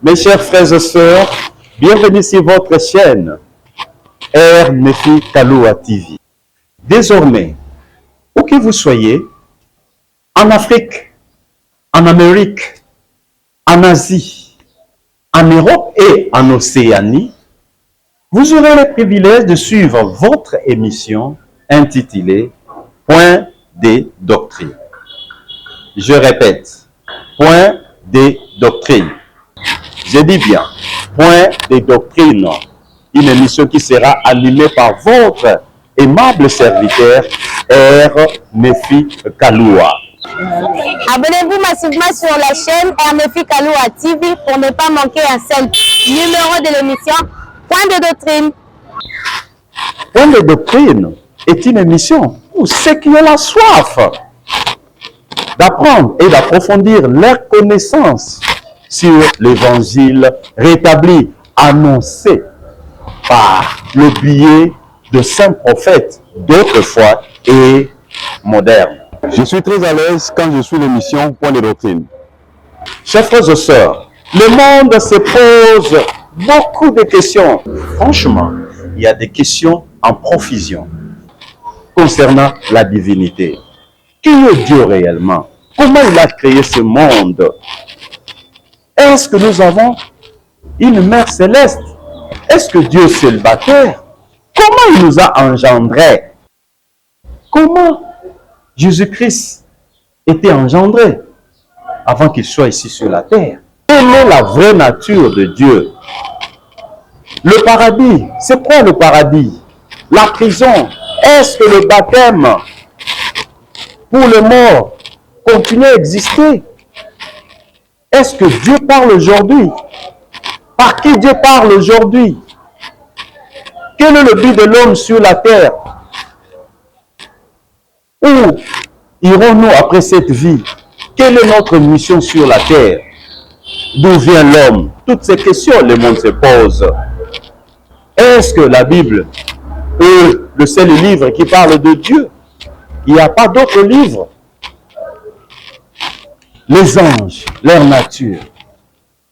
Mes chers frères et sœurs, bienvenue sur votre chaîne RNFI Kaloua TV. Désormais, où que vous soyez, en Afrique, en Amérique, en Asie, en Europe et en Océanie, vous aurez le privilège de suivre votre émission intitulée Point des doctrines. Je répète, Point des doctrines. Je dis bien, Point des doctrines. Une émission qui sera animée par votre aimable serviteur RNFI Kaloua. Abonnez-vous massivement sur la chaîne RNFI Kaloua TV pour ne pas manquer un seul numéro de l'émission Point de doctrine. Point de doctrine est une émission pour ceux qui ont la soif d'apprendre et d'approfondir leur connaissance sur l'évangile rétabli, annoncé par le biais de saints prophètes d'autrefois et modernes. Je suis très à l'aise quand je suis l'émission Point de doctrine. Chers frères et sœurs, le monde se pose beaucoup de questions. Franchement, il y a des questions en profusion concernant la divinité. Qui est Dieu réellement? Comment il a créé ce monde? Est-ce que nous avons une mère céleste? Est-ce que Dieu est célibataire? Comment il nous a engendrés? Comment Jésus-Christ était engendré avant qu'il soit ici sur la terre? Quelle est la vraie nature de Dieu? Le paradis, c'est quoi le paradis? La prison, est-ce que le baptême pour les morts continue à exister? Est-ce que Dieu parle aujourd'hui? Par qui Dieu parle aujourd'hui? Quel est le but de l'homme sur la terre? Où irons-nous après cette vie? Quelle est notre mission sur la terre? D'où vient l'homme? Toutes ces questions, le monde se pose. Est-ce que la Bible est le seul livre qui parle de Dieu? Il n'y a pas d'autres livres. Les anges, leur nature.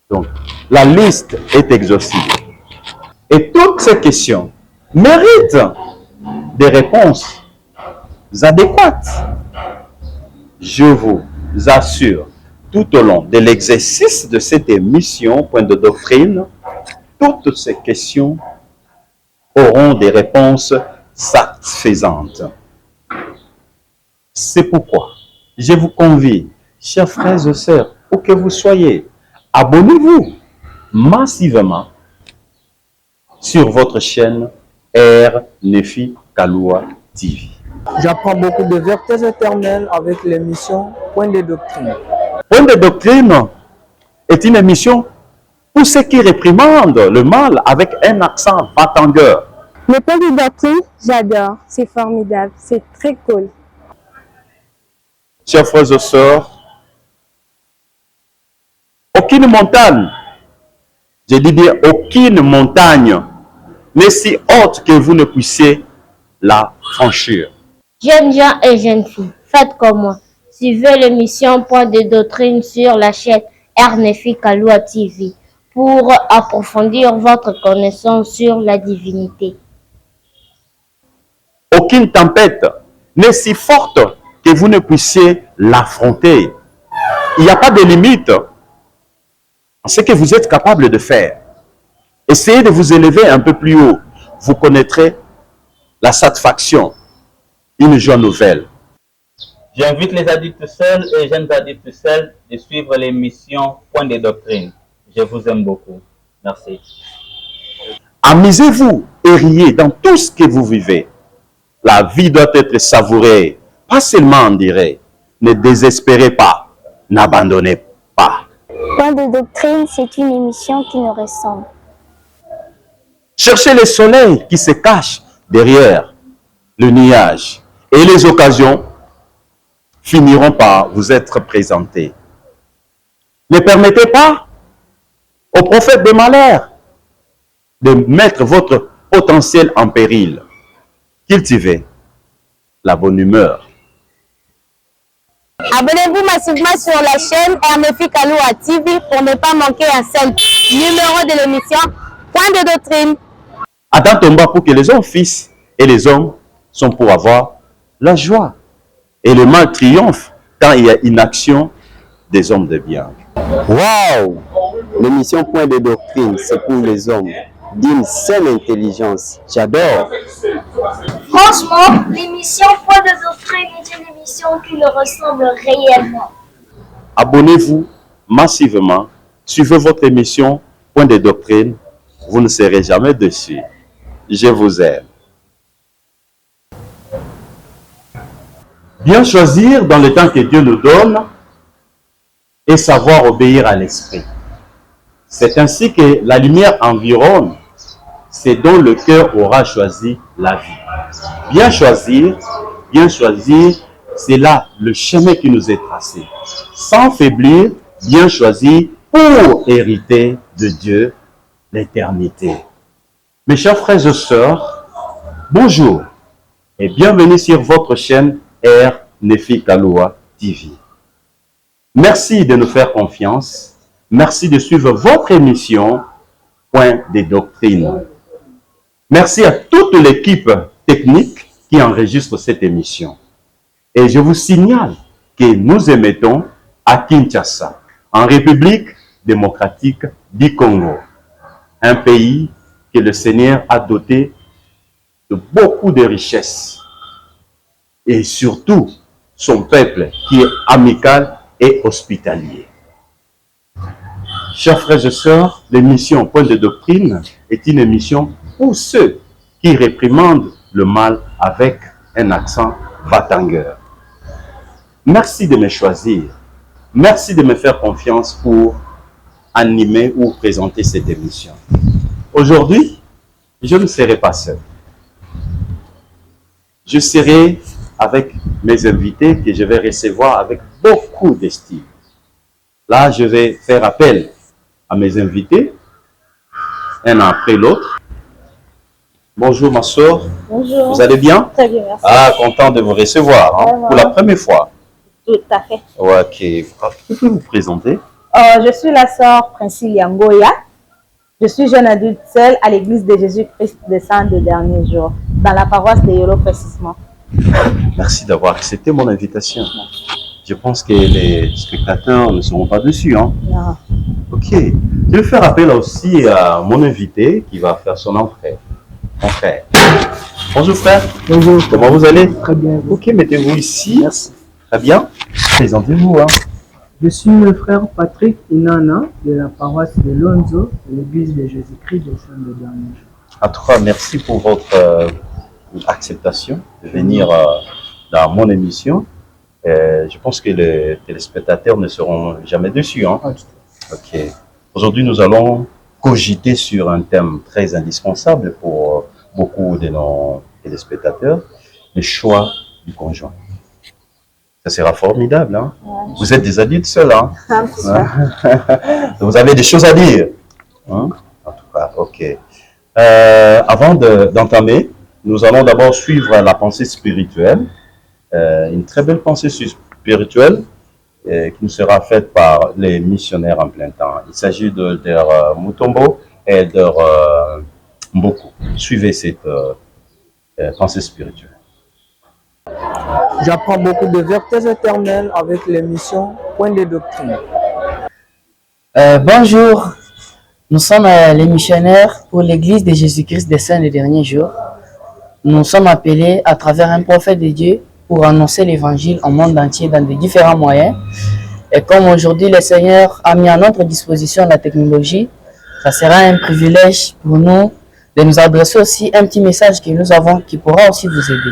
Donc, la liste est exhaustive. Et toutes ces questions méritent des réponses adéquates. Je vous assure, tout au long de l'exercice de cette émission, Point de doctrine, toutes ces questions auront des réponses satisfaisantes. C'est pourquoi je vous convie, chers frères et sœurs, où que vous soyez, abonnez-vous massivement sur votre chaîne RNFI Kaloua TV. J'apprends beaucoup de vérités éternelles avec l'émission Point de doctrine. Point de doctrine est une émission pour ceux qui réprimandent le mal avec un accent batangueur. Le Point de doctrine, j'adore. C'est formidable. C'est très cool. Chers frères et sœurs, aucune montagne, je dis bien aucune montagne, n'est si haute que vous ne puissiez la franchir. Jeunes gens et jeunes filles, faites comme moi. Suivez l'émission Point de doctrine sur la chaîne RNFI Kaloua TV pour approfondir votre connaissance sur la divinité. Aucune tempête n'est si forte que vous ne puissiez l'affronter. Il n'y a pas de limite à ce que vous êtes capable de faire. Essayez de vous élever un peu plus haut. Vous connaîtrez la satisfaction, une joie nouvelle. J'invite les adultes seuls et jeunes adultes seuls de suivre l'émission Point de doctrine. Je vous aime beaucoup. Merci. Amusez-vous et riez dans tout ce que vous vivez. La vie doit être savourée, pas seulement en direct. Ne désespérez pas, n'abandonnez pas. Point de doctrine, c'est une émission qui nous ressemble. Cherchez le soleil qui se cache derrière le nuage et les occasions finiront par vous être présentées. Ne permettez pas au prophète de malheur de mettre votre potentiel en péril. Cultivez la bonne humeur. Abonnez-vous massivement sur la chaîne RNFI Kaloua TV pour ne pas manquer un seul numéro de l'émission Point de doctrine. Adam tomba pour que les hommes fissent, et les hommes sont pour avoir la joie. Et le mal triomphe quand il y a une action des hommes de bien. Waouh! L'émission Point de doctrine, c'est pour les hommes d'une seule intelligence. J'adore. Franchement, l'émission Point de doctrine est une émission qui le ressemble réellement. Abonnez-vous massivement, suivez votre émission Point de doctrine, vous ne serez jamais déçus. Je vous aime. Bien choisir dans le temps que Dieu nous donne et savoir obéir à l'esprit. C'est ainsi que la lumière environne, c'est dont le cœur aura choisi la vie. Bien choisir, c'est là le chemin qui nous est tracé. Sans faiblir, bien choisir pour hériter de Dieu l'éternité. Mes chers frères et sœurs, bonjour et bienvenue sur votre chaîne R Nefi Kaloua TV. Merci de nous faire confiance. Merci de suivre votre émission Point de doctrine. Merci à toute l'équipe technique qui enregistre cette émission. Et je vous signale que nous émettons à Kinshasa, en République démocratique du Congo, un pays que le Seigneur a doté de beaucoup de richesses et surtout son peuple qui est amical et hospitalier. Chers frères et sœurs, l'émission Point de doctrine est une émission pour ceux qui réprimandent le mal avec un accent batangueur. Merci de me choisir. Merci de me faire confiance pour animer ou présenter cette émission. Aujourd'hui, je ne serai pas seul. Je serai avec mes invités que je vais recevoir avec beaucoup d'estime. Là, je vais faire appel à mes invités, un après l'autre. Bonjour ma soeur. Bonjour. Vous allez bien? Très bien, merci. Ah, content de vous recevoir hein, pour la première fois. Tout à fait. Ouais, ok. Vous pouvez vous présenter? Je suis la sœur Priscilla Ngoya. Je suis jeune adulte seule à l'église de Jésus-Christ des Saints des derniers jours, dans la paroisse de Yolo précisément. Merci d'avoir accepté mon invitation. Je pense que les spectateurs ne seront pas dessus. Hein? Non. Ok. Je vais faire appel aussi à mon invité qui va faire son entrée. Mon frère. Bonjour frère. Bonjour. Comment vous allez? Très bien. Ok, mettez-vous ici. Merci. Très bien. Présentez-vous. Hein. Je suis le frère Patrick Inana de la paroisse de Lonzo, de l'église de Jésus-Christ des Saints des derniers jours. En tout cas, merci pour votre acceptation de venir dans mon émission. Je pense que les téléspectateurs ne seront jamais déçus. Hein? Ok. Aujourd'hui, nous allons cogiter sur un thème très indispensable pour beaucoup de nos téléspectateurs, le choix du conjoint. Ça sera formidable. Hein? Ouais. Vous êtes des adultes seuls. Hein? Vous avez des choses à dire. Hein? En tout cas, ok. Avant d'entamer, nous allons d'abord suivre la pensée spirituelle. Une très belle pensée spirituelle qui nous sera faite par les missionnaires en plein temps. Il s'agit de Mutombo et de Mboku. Suivez cette pensée spirituelle. J'apprends beaucoup de vérités éternelles avec l'émission Point de doctrine. Bonjour, nous sommes les missionnaires pour l'église de Jésus-Christ des Saints des derniers jours. Nous sommes appelés à travers un prophète de Dieu pour annoncer l'évangile au monde entier dans de différents moyens. Et comme aujourd'hui le Seigneur a mis à notre disposition la technologie, ça sera un privilège pour nous de nous adresser aussi un petit message que nous avons qui pourra aussi vous aider.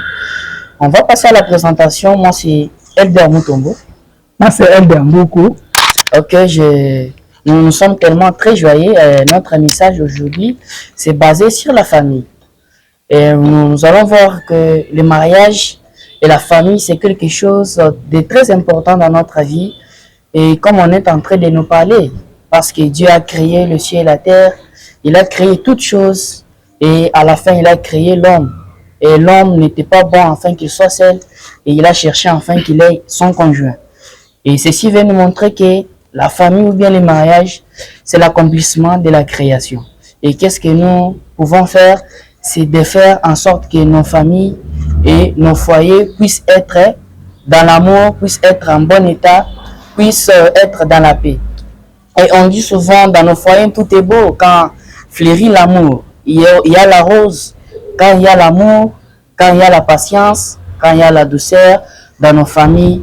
On va passer à la présentation. Moi, c'est Elder Mutombo. Moi, c'est Elder Mboku. Ok, nous sommes tellement très joyeux. Notre message aujourd'hui, c'est basé sur la famille. Et nous allons voir que le mariage et la famille, c'est quelque chose de très important dans notre vie. Et comme on est en train de nous parler, parce que Dieu a créé le ciel et la terre, il a créé toutes choses. Et à la fin, il a créé l'homme. Et l'homme n'était pas bon afin qu'il soit seul. Et il a cherché afin qu'il ait son conjoint. Et ceci veut nous montrer que la famille ou bien le mariage, c'est l'accomplissement de la création. Et qu'est-ce que nous pouvons faire? C'est de faire en sorte que nos familles et nos foyers puissent être dans l'amour, puissent être en bon état, puissent être dans la paix. Et on dit souvent dans nos foyers, tout est beau quand fleurit l'amour. Il y a la rose, quand il y a l'amour, quand il y a la patience, quand il y a la douceur, dans nos familles,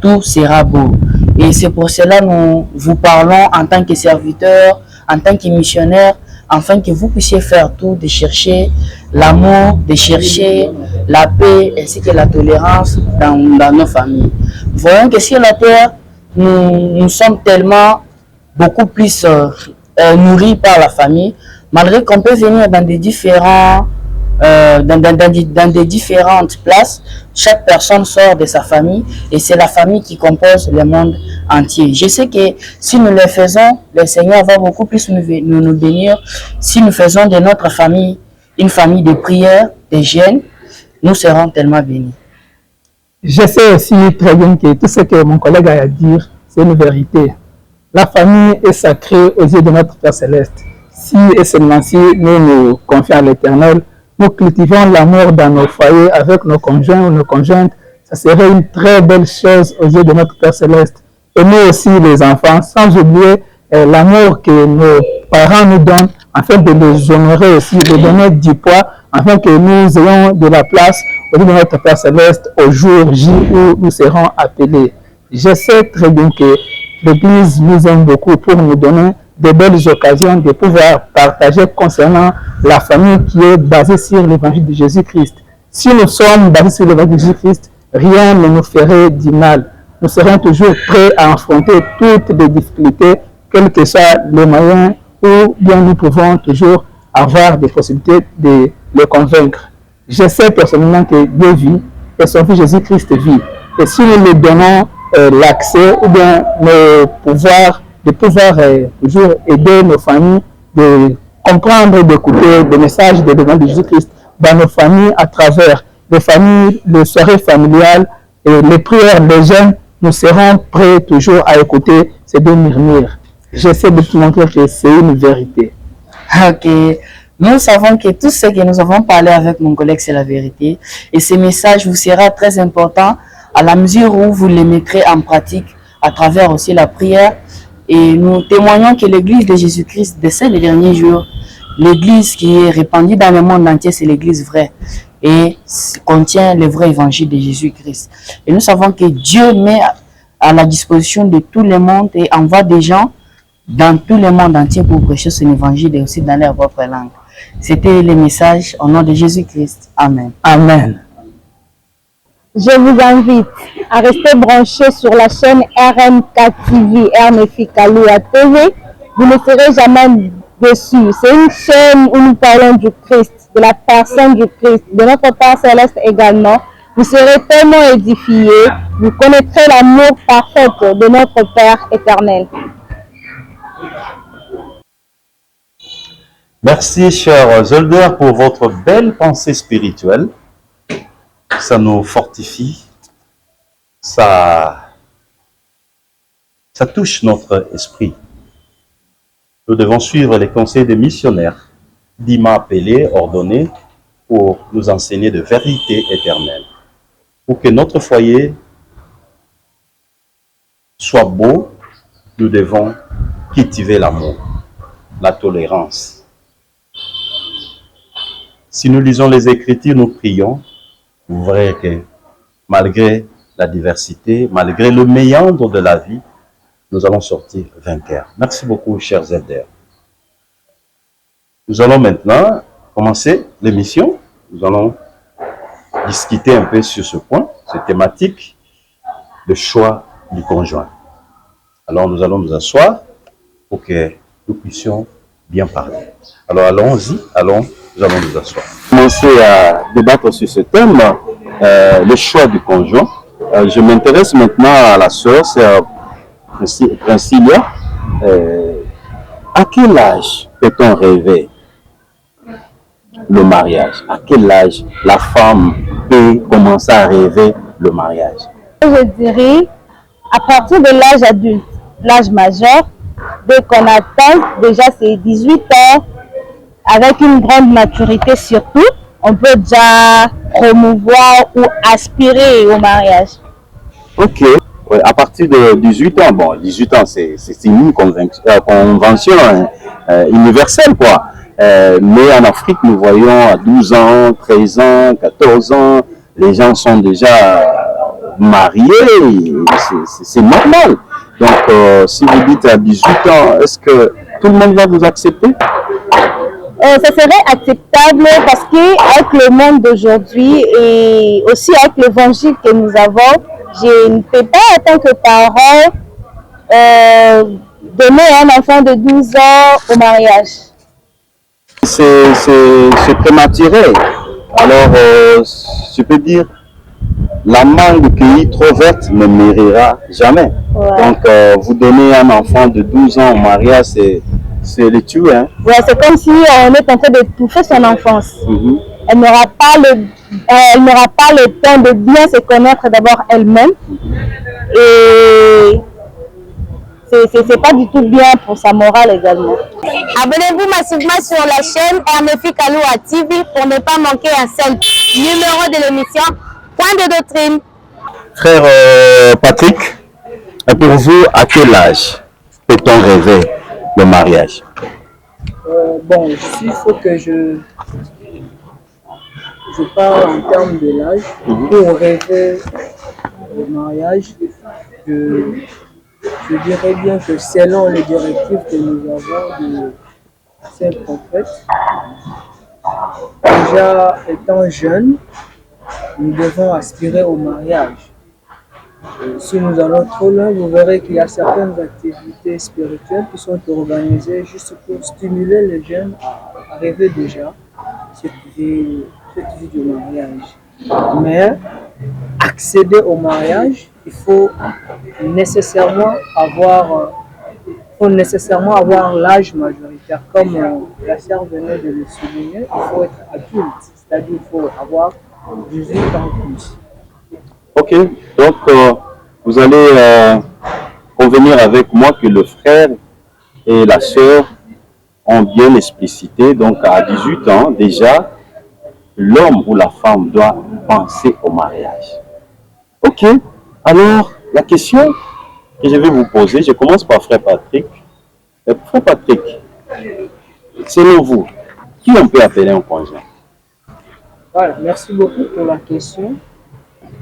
tout sera beau. Et c'est pour cela que nous vous parlons en tant que serviteurs, en tant que missionnaires, afin que vous puissiez faire tout de chercher l'amour, de chercher la paix ainsi que la tolérance dans nos familles. Voyons que sur la terre, nous sommes tellement beaucoup plus nourris par la famille, malgré qu'on peut venir dans des différentes places. Chaque personne sort de sa famille et c'est la famille qui compose le monde entier. Je sais que si nous le faisons, le Seigneur va beaucoup plus nous bénir. Si nous faisons de notre famille une famille de prière, de jeûne, nous serons tellement bénis. Je sais aussi très bien que tout ce que mon collègue a à dire, c'est une vérité. La famille est sacrée aux yeux de notre Père Céleste. Si et seulement si nous nous confions à l'Éternel, nous cultivons l'amour dans nos foyers avec nos conjoints ou nos conjointes, ça serait une très belle chose aux yeux de notre Père Céleste. Et nous aussi, les enfants, sans oublier l'amour que nos parents nous donnent, afin de les honorer aussi, de donner du poids, afin que nous ayons de la place au yeux de notre Père Céleste au jour J où nous serons appelés. Je sais très bien que l'Église nous aime beaucoup pour nous donner de belles occasions de pouvoir partager concernant la famille qui est basée sur l'évangile de Jésus-Christ. Si nous sommes basés sur l'évangile de Jésus-Christ, rien ne nous ferait du mal. Nous serons toujours prêts à affronter toutes les difficultés, quels que soient les moyens, ou bien nous pouvons toujours avoir des possibilités de les convaincre. Je sais personnellement que Dieu vit et son Fils Jésus-Christ vit. Et si nous lui donnons l'accès ou bien de pouvoir toujours aider nos familles, de comprendre et d'écouter des messages de l'évangile de Jésus-Christ dans nos familles à travers les familles, les soirées familiales, et les prières, les jeunes, nous serons prêts toujours à écouter ces deux murmures. J'essaie de te montrer que c'est une vérité. Ok. Nous savons que tout ce que nous avons parlé avec mon collègue, c'est la vérité. Et ce message vous sera très important à la mesure où vous les mettrez en pratique à travers aussi la prière. Et nous témoignons que l'Église de Jésus-Christ de ces derniers jours, l'Église qui est répandue dans le monde entier, c'est l'Église vraie et contient le vrai évangile de Jésus-Christ. Et nous savons que Dieu met à la disposition de tout le monde et envoie des gens dans tout le monde entier pour prêcher son évangile et aussi dans leur propre langue. C'était le message au nom de Jésus-Christ. Amen. Amen. Je vous invite à rester branchés sur la chaîne RMK TV, RNFI Kaloua TV. Vous ne serez jamais déçus. C'est une chaîne où nous parlons du Christ, de la personne du Christ, de notre Père Céleste également. Vous serez tellement édifiés, vous connaîtrez l'amour parfait de notre Père éternel. Merci, chers elders, pour votre belle pensée spirituelle. Ça nous fortifie, ça touche notre esprit. Nous devons suivre les conseils des missionnaires, dits appelés, ordonnés, pour nous enseigner de vérité éternelle. Pour que notre foyer soit beau, nous devons cultiver l'amour, la tolérance. Si nous lisons les Écritures, nous prions, vous verrez que malgré la diversité, malgré le méandre de la vie, nous allons sortir vainqueurs. Merci beaucoup, chers elders. Nous allons maintenant commencer l'émission. Nous allons discuter un peu sur ce point, cette thématique, le choix du conjoint. Alors, nous allons nous asseoir pour que nous puissions bien parler. Alors, allons-y, nous allons nous asseoir. Commencer à débattre sur ce thème, le choix du conjoint. Je m'intéresse maintenant à la sœur, c'est Princilia. À quel âge peut-on rêver le mariage? À quel âge la femme peut commencer à rêver le mariage? Je dirais à partir de l'âge adulte. l'âge majeur. Dès qu'on atteint déjà ces 18 ans, avec une grande maturité surtout, on peut déjà promouvoir ou aspirer au mariage. Ok. Ouais, à partir de 18 ans, bon, 18 ans, c'est une convention universelle, quoi. Mais en Afrique, nous voyons à 12 ans, 13 ans, 14 ans, les gens sont déjà mariés, c'est normal. Donc, si vous dites à 18 ans, est-ce que tout le monde va vous accepter? Ça serait acceptable parce qu'avec le monde d'aujourd'hui et aussi avec l'évangile que nous avons, je ne peux pas, en tant que parent, donner un enfant de 12 ans au mariage. C'est prématuré. Alors, je peux dire, la mangue cueillie trop verte ne mûrira jamais. Ouais. Donc, vous donnez un enfant de 12 ans au mariage, c'est le tuer. Hein? Ouais, c'est comme si on est en train de toucher son enfance. Mm-hmm. Elle n'aura pas le temps de bien se connaître d'abord elle-même. Et c'est pas du tout bien pour sa morale également. Abonnez-vous massivement sur la chaîne RNFI Kaloua TV pour ne pas manquer un seul numéro de l'émission Point de doctrine. Frère Patrick, pour vous, à quel âge peut-on rêver le mariage? Bon, s'il faut que je parle en termes de l'âge, pour rêver le mariage, je dirais bien que selon les directives que nous avons de Saint-Prophète, déjà étant jeune, nous devons aspirer au mariage. Si nous allons trop loin, vous verrez qu'il y a certaines activités spirituelles qui sont organisées juste pour stimuler les jeunes à rêver déjà cette vie du mariage. Mais accéder au mariage, il faut nécessairement avoir l'âge majoritaire. Comme la sœur venait de le souligner, il faut être adulte, c'est-à-dire qu'il faut avoir 18 ans plus. Ok, donc vous allez convenir avec moi que le frère et la sœur ont bien explicité, donc à 18 ans déjà, l'homme ou la femme doit penser au mariage. Ok, alors la question que je vais vous poser, je commence par frère Patrick. Frère Patrick, selon vous, qui on peut appeler un conjoint? Voilà, merci beaucoup pour la question.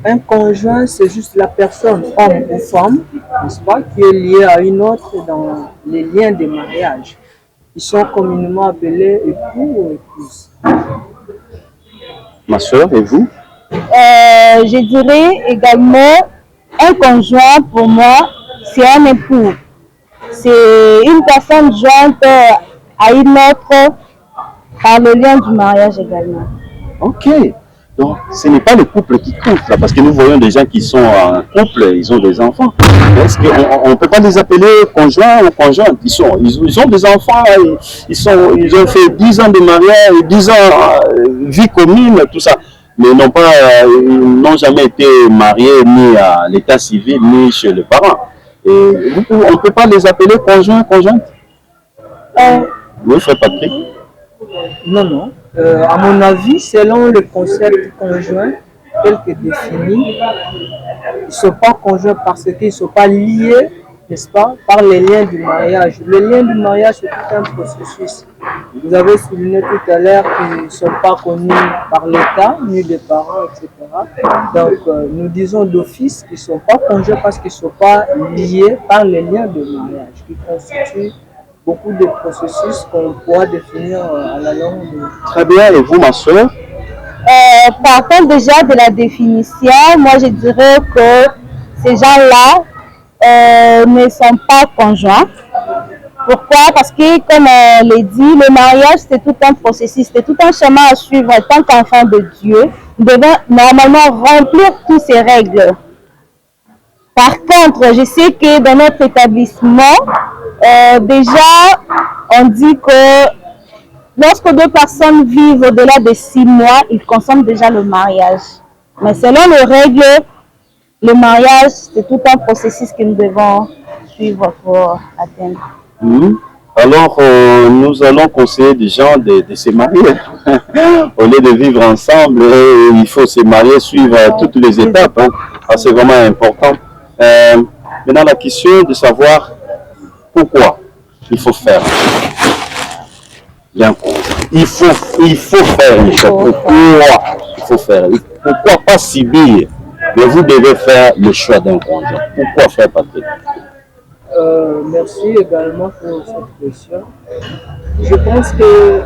Un conjoint, c'est juste la personne, homme ou femme, n'est-ce pas, qui est liée à une autre dans les liens de mariage. Ils sont communément appelés époux ou épouse. Ma soeur, et vous? Je dirais également, un conjoint, pour moi, c'est un époux. C'est une personne jointe à une autre par le lien du mariage également. Ok. Donc, ce n'est pas le couple qui compte, là, parce que nous voyons des gens qui sont en couple, ils ont des enfants. Est-ce qu'on ne peut pas les appeler conjoints ou conjointes? Ils ont des enfants, ils ont fait 10 ans de mariage, 10 ans vie commune, tout ça. Mais ils n'ont jamais été mariés ni à l'état civil, ni chez les parents. Et on ne peut pas les appeler conjoints, conjointes? Oui, frère Patrick. Non. À mon avis, selon le concept conjoint tel que défini, ils ne sont pas conjoints parce qu'ils ne sont pas liés, n'est-ce pas, par les liens du mariage. Le lien du mariage, c'est tout un processus. Vous avez souligné tout à l'heure qu'ils ne sont pas connus par l'État, ni des parents, etc. Donc, nous disons d'office qu'ils ne sont pas conjoints parce qu'ils ne sont pas liés par les liens de mariage, qui constituent beaucoup de processus qu'on pourra définir à la longue. Très bien, et vous, ma soeur? Partant déjà de la définition, moi je dirais que ces gens-là ne sont pas conjoints. Pourquoi? Parce que, comme on l'a dit, le mariage c'est tout un processus, c'est tout un chemin à suivre en tant qu'enfant de Dieu. Nous devons normalement remplir toutes ces règles. Par contre, je sais que dans notre établissement, déjà, on dit que lorsque deux personnes vivent au-delà de 6 mois, ils consomment déjà le mariage. Mais selon les règles, le mariage, c'est tout un processus que nous devons suivre pour atteindre. Alors, nous allons conseiller des gens de se marier. Au lieu de vivre ensemble, il faut se marier, suivre toutes les étapes. Hein. C'est vraiment important. Maintenant, la question de savoir pourquoi il faut faire. Bien, il faut faire une chose. Pourquoi il faut faire? Pourquoi pas subir? Mais vous devez faire le choix d'un conjoint. Pourquoi faire, Patrick? Merci également pour cette question. Je pense que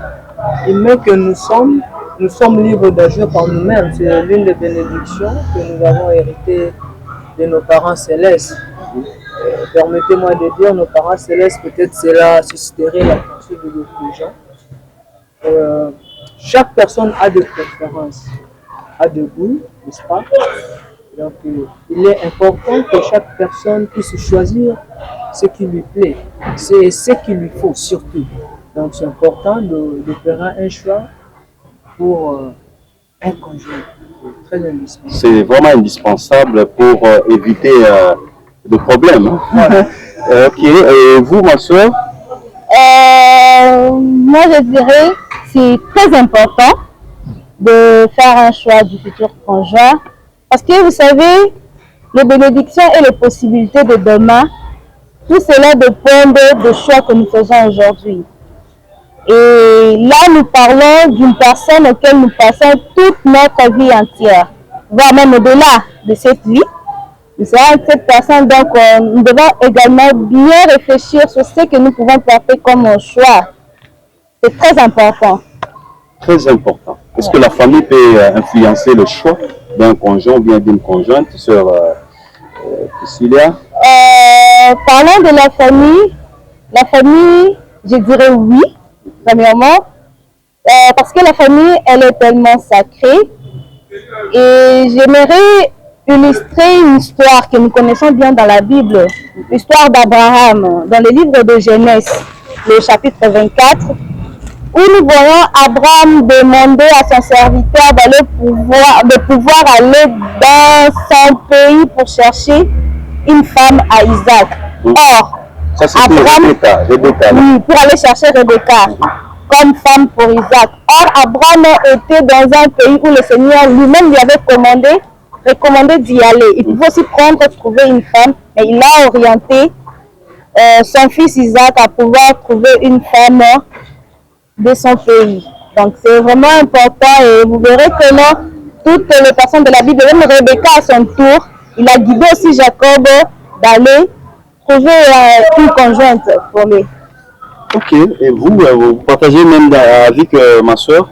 humains que nous sommes libres d'agir par nous-mêmes. C'est l'une des bénédictions que nous avons héritées de nos parents célestes. Permettez-moi de dire, nos parents célestes, peut-être cela susciterait la pensée de beaucoup de gens. Chaque personne a des préférences, a des goûts, n'est-ce pas? Donc, il est important que chaque personne puisse choisir ce qui lui plaît. C'est ce qu'il lui faut surtout. Donc, c'est important de faire un choix pour un conjoint. C'est très indispensable. C'est vraiment indispensable pour éviter des problèmes. Hein? Ok, et vous, ma soeur? Moi, je dirais c'est très important de faire un choix du futur conjoint. Parce que vous savez, les bénédictions et les possibilités de demain, tout cela dépend des choix que nous faisons aujourd'hui. Et là, nous parlons d'une personne auquel nous passons toute notre vie entière, voire même au-delà de cette vie. Nous sommes cette personne, donc nous devons également bien réfléchir sur ce que nous pouvons porter comme choix. C'est très important. Très important. Est-ce que la famille peut influencer le choix d'un conjoint ou bien d'une conjointe, sur Priscilla? Parlant de la famille, je dirais oui, premièrement, parce que la famille, elle est tellement sacrée. Et j'aimerais illustrer une histoire que nous connaissons bien dans la Bible, l'histoire d'Abraham, dans le livre de Genèse, le chapitre 24, où nous voyons Abraham demander à son serviteur de pouvoir aller dans son pays pour chercher une femme à Isaac. Or, ça, Abraham, Rebecca. Oui, pour aller chercher Rebecca comme femme pour Isaac. Or, Abraham était dans un pays où le Seigneur lui-même lui avait recommandé d'y aller. Il pouvait aussi trouver une femme, mais il a orienté son fils Isaac à pouvoir trouver une femme de son pays. Donc c'est vraiment important et vous verrez que non, toutes les personnes de la Bible, même Rebecca à son tour, il a guidé aussi Jacob d'aller trouver une conjointe pour lui. Ok, et vous partagez même avec ma soeur?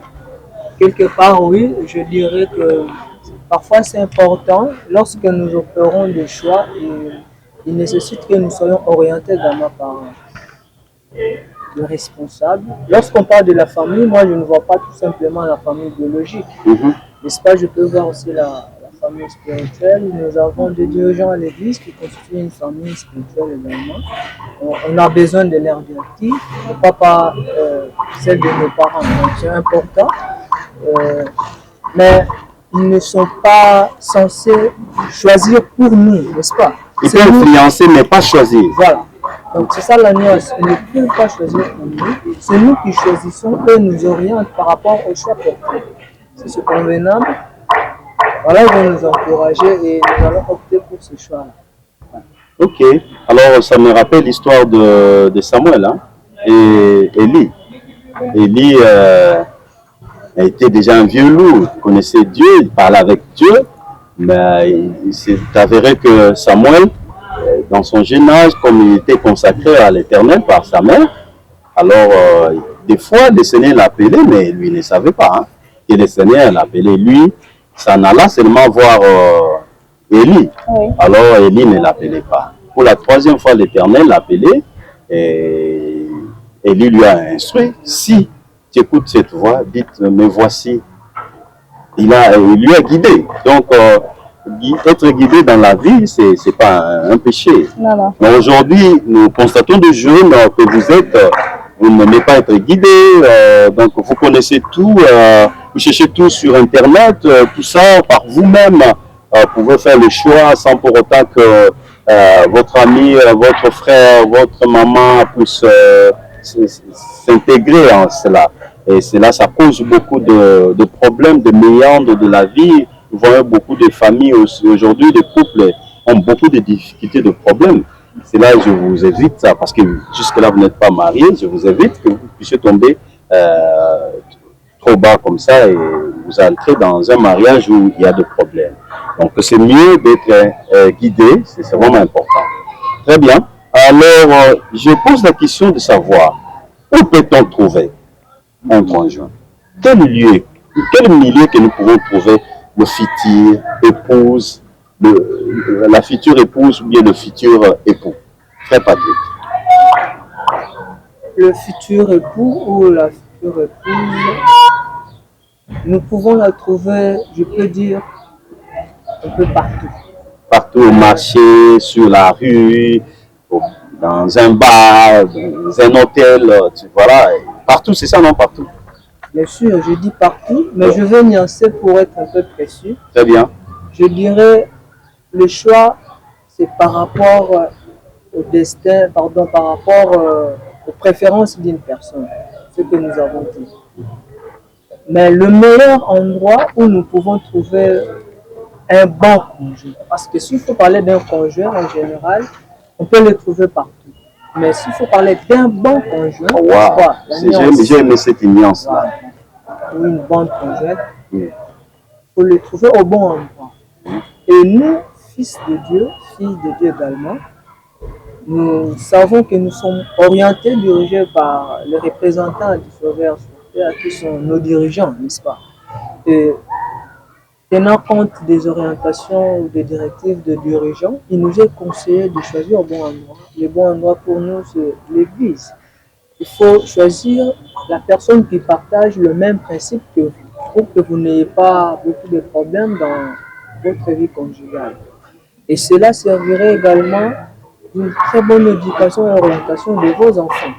Quelque part, oui, je dirais que parfois c'est important lorsque nous opérons des choix et il nécessite que nous soyons orientés également par le responsable. Lorsqu'on parle de la famille, moi je ne vois pas tout simplement la famille biologique. N'est-ce pas, je peux voir aussi la famille spirituelle. Nous avons des dirigeants à l'église qui constituent une famille spirituelle également. On a besoin de l'air directif, pas celle de nos parents. Donc c'est important. Mais ils ne sont pas censés choisir pour nous, n'est-ce pas? Ils peuvent influencer, mais pas choisir. Voilà. Donc c'est ça la nuance. Ils ne peuvent pas choisir pour nous. C'est nous qui choisissons et nous orientent par rapport au choix porté. Si c'est convenable, voilà, ils vont nous encourager et nous allons opter pour ce choix-là. Ok. Alors ça me rappelle l'histoire de Samuel et Élie. Élie était déjà un vieux loup, il connaissait Dieu, il parlait avec Dieu, mais il s'est avéré que Samuel, dans son jeune âge, comme il était consacré à l'Éternel par sa mère, alors des fois le Seigneur l'appelait, mais lui ne savait pas. Et le Seigneur l'appelait, lui, s'en alla seulement voir Élie. Oui. Alors Élie ne l'appelait pas. Pour la troisième fois, l'Éternel l'appelait et Élie lui a instruit. Si tu écoutes cette voix, dites, me voici. Il lui a guidé. Donc, être guidé dans la vie, c'est pas un péché. Non. Mais aujourd'hui, nous constatons de jeunes que vous n'aimez pas être guidé, donc vous connaissez tout, vous cherchez tout sur Internet, tout ça par vous-même. Vous pouvez faire le choix sans pour autant que votre ami, votre frère, votre maman puisse s'intégrer en cela. Et cela, ça cause beaucoup de problèmes, de méandres de la vie. Nous voyons beaucoup de familles aujourd'hui, des couples ont beaucoup de difficultés, de problèmes. C'est là que je vous évite ça, parce que jusque-là, vous n'êtes pas marié. Je vous évite que vous puissiez tomber trop bas comme ça et vous entrez dans un mariage où il y a des problèmes. Donc, c'est mieux d'être guidé, c'est vraiment important. Très bien. Alors, je pose la question de savoir, où peut-on trouver un conjoint? Quel milieu que nous pouvons trouver le futur épouse, la future épouse ou bien le futur époux? Frère Patrick. Le futur époux ou la future épouse, nous pouvons la trouver, je peux dire, un peu partout. Partout au marché, sur la rue, dans un bar, dans un hôtel, voilà. Partout, c'est ça, non? Partout. Bien sûr, je dis partout, mais je vais nuancer pour être un peu précis. Très bien. Je dirais, le choix, c'est par rapport au destin, pardon, par rapport aux préférences d'une personne, ce que nous avons dit. Mais le meilleur endroit où nous pouvons trouver un bon conjoint, parce que s'il faut parler d'un conjoint en général, on peut le trouver partout. Mais s'il faut parler d'un bon conjoint, j'ai aimé cette nuance-là. Ou une bonne conjointe, il faut le trouver au bon endroit. Et nous, fils de Dieu, filles de Dieu également, nous savons que nous sommes orientés, dirigés par les représentants du Sauveur sur terre, qui sont nos dirigeants, n'est-ce pas? Et tenant compte des orientations ou des directives de dirigeants, il nous est conseillé de choisir au bon endroit. Le bon endroit pour nous, c'est l'Église. Il faut choisir la personne qui partage le même principe que vous, pour que vous n'ayez pas beaucoup de problèmes dans votre vie conjugale. Et cela servirait également d'une très bonne éducation et orientation de vos enfants,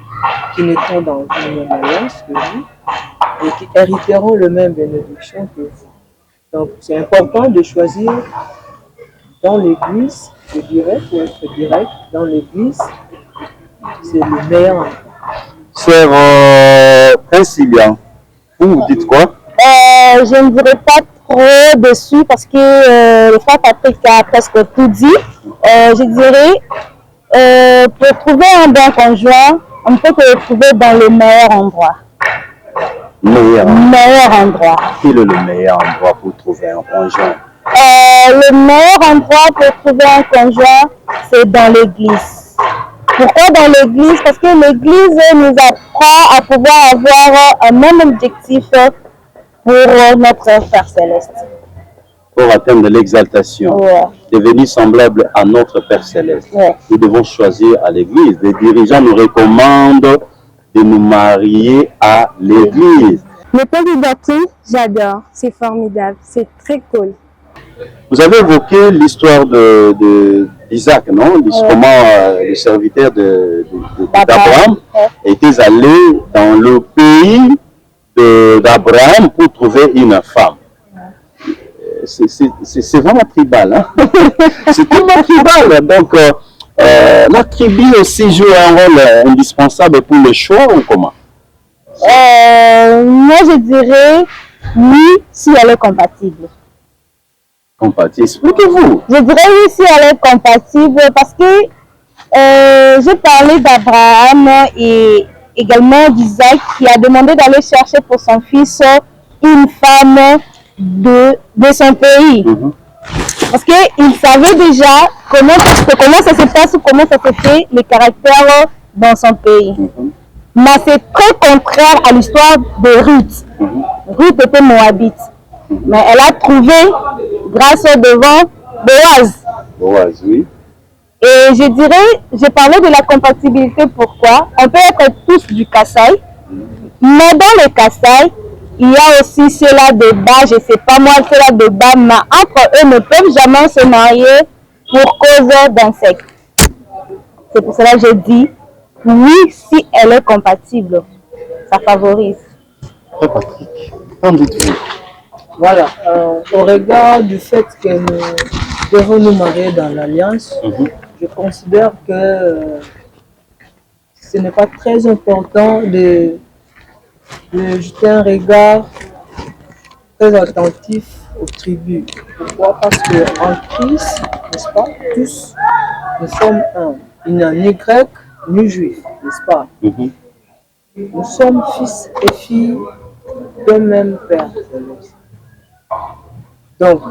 qui naîtront dans une même alliance que vous et qui hériteront le même bénédiction que vous. Donc, c'est important de choisir dans l'Église, je dirais, pour être direct, dans l'Église, c'est le meilleur endroit. Sœur Princilia, vous dites quoi? Je ne dirais pas trop dessus parce que le frère Patrick a presque tout dit. Je dirais, pour trouver un bon conjoint, on peut le trouver dans le meilleur endroit. Meilleur endroit. Quel est le meilleur endroit pour trouver un conjoint? Le meilleur endroit pour trouver un conjoint, c'est dans l'église. Pourquoi dans l'église? Parce que l'église nous apprend à pouvoir avoir un même objectif pour notre Père Céleste. Pour atteindre l'exaltation, devenir semblable à notre Père Céleste. Nous devons choisir à l'église. Les dirigeants nous recommandent de nous marier à l'église. Le Père de doctrine, j'adore. C'est formidable. C'est très cool. Vous avez évoqué l'histoire d'Isaac, non? Comment le serviteur d'Abraham était allé dans le pays d'Abraham pour trouver une femme. C'est vraiment tribal. Hein? C'est tellement tribal. Donc, la tribu aussi joue un rôle indispensable pour le choix ou comment? Moi, je dirais oui, si elle est compatible. Compatible, expliquez-vous. Je dirais oui, si elle est compatible parce que j'ai parlé d'Abraham et également d'Isaac qui a demandé d'aller chercher pour son fils une femme de son pays. Parce qu'il savait déjà comment ça se passe, comment ça se fait, les caractères dans son pays. Mais c'est très contraire à l'histoire de Ruth. Ruth était moabite. Mais elle a trouvé grâce au devant Boaz. Boaz, oui. Et je dirais, j'ai parlé de la compatibilité, pourquoi? On peut être tous du Kassai, mais dans le Kassai, il y a aussi ceux-là de bas, je ne sais pas moi, ceux-là de bas, mais entre eux ne peuvent jamais se marier pour cause d'insectes. C'est pour cela que je dis, oui, si elle est compatible, ça favorise. Patrick, qu'en dites-vous? Voilà, au regard du fait que nous devons nous marier dans l'alliance, je considère que ce n'est pas très important de jeter un regard très attentif aux tribus. Pourquoi? Parce qu'en Christ, n'est-ce pas, tous nous sommes un. Il n'y a ni grec ni juif, n'est-ce pas? Nous sommes fils et filles d'un même Père. Donc,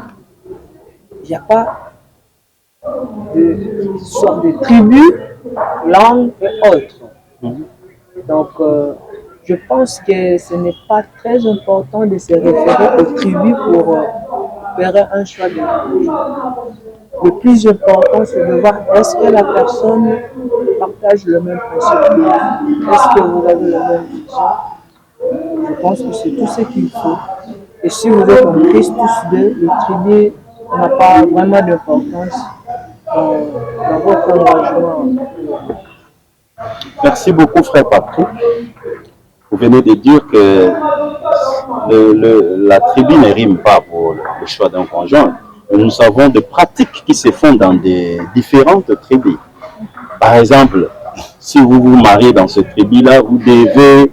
il n'y a pas de sorte de tribus, langues et autres. Donc, je pense que ce n'est pas très important de se référer aux tribus pour faire un choix de conjoint. Le plus important, c'est de voir est-ce que la personne partage le même principe. Est-ce que vous avez la même vision? Je pense que c'est tout ce qu'il faut. Et si vous êtes en Christ tous deux, le tribu n'a pas vraiment d'importance dans votre engagement. Merci beaucoup, frère Patrick. Vous venez de dire que la tribu ne rime pas pour le choix d'un conjoint. Nous avons des pratiques qui se font dans des différentes tribus. Par exemple, si vous vous mariez dans cette tribu-là, vous devez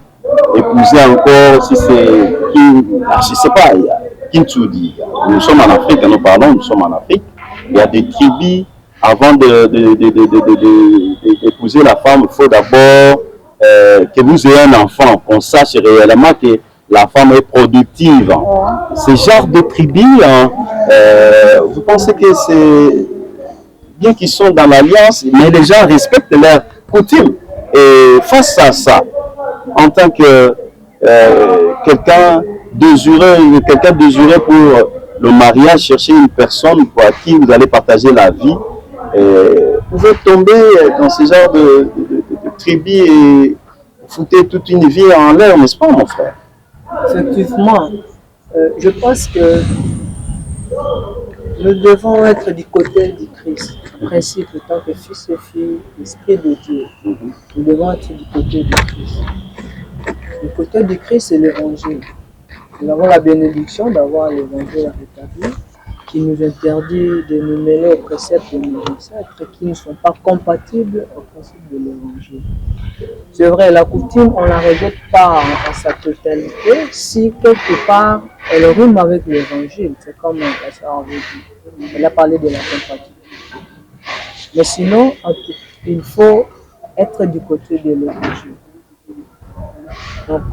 épouser encore, si c'est, je ne sais pas, Kintsoudi. Nous sommes en Afrique, nous sommes en Afrique. Il y a des tribus, avant d'épouser la femme, il faut d'abord que vous ayez un enfant, qu'on sache réellement que la femme est productive. Ce genre de tribus, vous pensez que c'est bien qu'ils sont dans l'alliance, mais les gens respectent leurs coutumes. Et face à ça, en tant que quelqu'un désiré pour le mariage, chercher une personne pour qui vous allez partager la vie, vous êtes tombé dans ce genre de tribu et foutez toute une vie en l'air, n'est-ce pas, mon frère? Effectivement, je pense que nous devons être du côté du Christ, principe en tant que fils et filles, l'Esprit de Dieu. Nous devons être du côté du Christ. Le côté du Christ, c'est l'évangile. Nous avons la bénédiction d'avoir l'évangile rétabli qui nous interdit de nous mêler aux préceptes de nos ancêtres qui ne sont pas compatibles au principe de l'évangile. C'est vrai, la coutume, on ne la rejette pas en sa totalité si quelque part elle rime avec l'évangile. C'est comme un pasteur avait dit. Elle a parlé de la compatibilité. Mais sinon, il faut être du côté de l'évangile. Donc,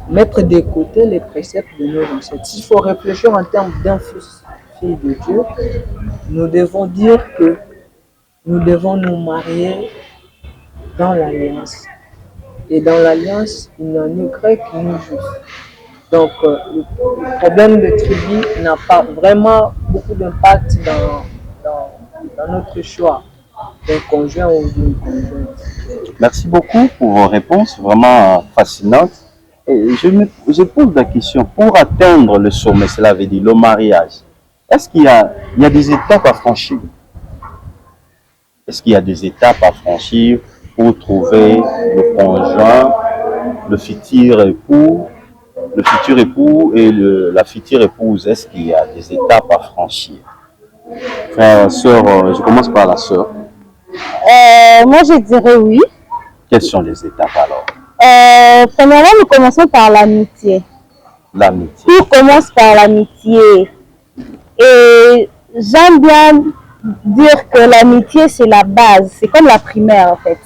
mettre de côté les préceptes de nos ancêtres. S'il faut réfléchir en termes d'un fils, fille de Dieu, nous devons dire que nous devons nous marier dans l'alliance. Et dans l'alliance, il n'y a ni grec ni juif. Donc, le problème de tribu n'a pas vraiment beaucoup d'impact dans notre choix d'un conjoint ou d'une conjointe. Merci beaucoup pour vos réponses, vraiment fascinantes. Et je pose la question, pour atteindre le sommet, cela veut dire le mariage, est-ce qu'il y a des étapes à franchir? Est-ce qu'il y a des étapes à franchir pour trouver le conjoint, le futur époux et la future épouse? Est-ce qu'il y a des étapes à franchir? Frère, sœur, je commence par la sœur. Moi, je dirais oui. Quelles sont les étapes alors? Premièrement, nous commençons par l'amitié. L'amitié. Tout commence par l'amitié. Et j'aime bien dire que l'amitié, c'est la base. C'est comme la primaire, en fait.